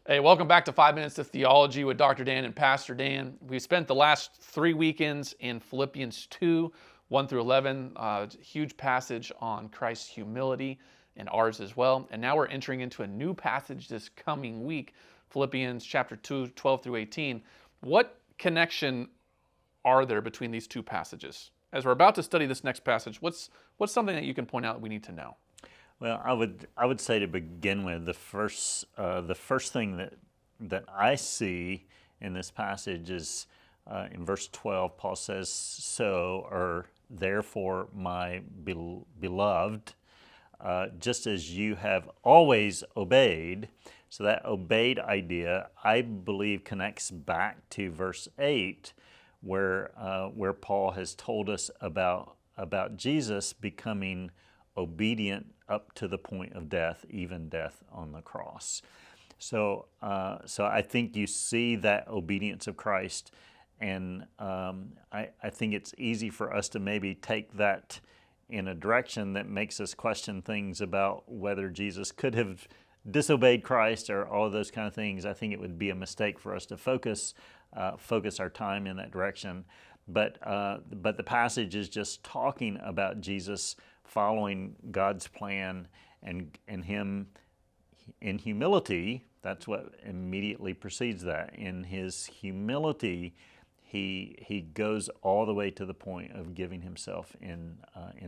Hey, welcome back to 5 Minutes of Theology with Dr. Dan and Pastor Dan. We spent the last 3 weekends in Philippians 2, 1 through 11, huge passage on Christ's humility and ours as well. And now we're entering into a new passage this coming week, Philippians chapter 2, 12 through 18. What connection are there between these two passages? As we're about to study this next passage, what's something that you can point out that we need to know? Well, I would say to begin with, the first thing that I see in this passage is in verse 12. Paul says, "So, or therefore, my beloved, just as you have always obeyed." So that obeyed idea, I believe, connects back to verse 8, where Paul has told us about Jesus becoming obedient up to the point of death, even death on the cross. So I think you see that obedience of Christ, and I think it's easy for us to maybe take that in a direction that makes us question things about whether Jesus could have disobeyed Christ or all of those kind of things. I think it would be a mistake for us to focus our time in that direction. But the passage is just talking about Jesus following God's plan and him in humility. That's what immediately precedes that. In his humility, he goes all the way to the point of giving himself in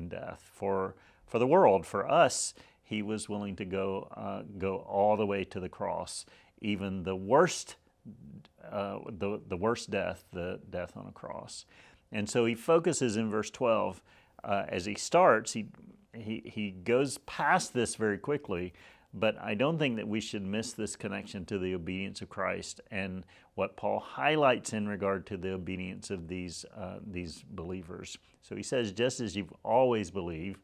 death for the world. For us, he was willing to go all the way to the cross, even the worst the worst death, the death on a cross. And so he focuses in verse 12. As he starts, he goes past this very quickly, but I don't think that we should miss this connection to the obedience of Christ and what Paul highlights in regard to the obedience of these believers. So he says, just as you've always believed,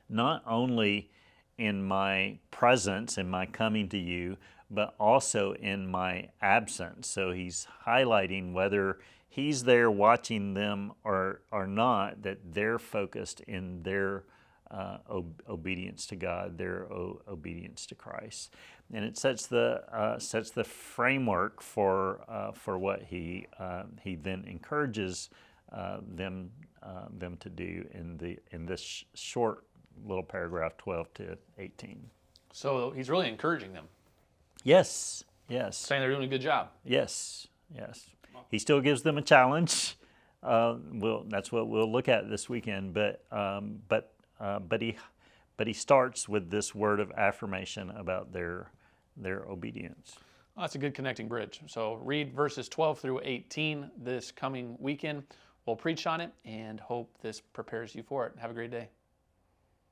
not only in my presence, in my coming to you, but also in my absence. So he's highlighting whether he's there watching them or not, that they're focused in their obedience to God, their obedience to Christ, and it sets the framework for what he then encourages them to do in this short little paragraph 12 to 18. So he's really encouraging them. Yes. Saying they're doing a good job. Yes. He still gives them a challenge. That's what we'll look at this weekend. But he starts with this word of affirmation about their obedience. Well, that's a good connecting bridge. So read verses 12 through 18 this coming weekend. We'll preach on it and hope this prepares you for it. Have a great day.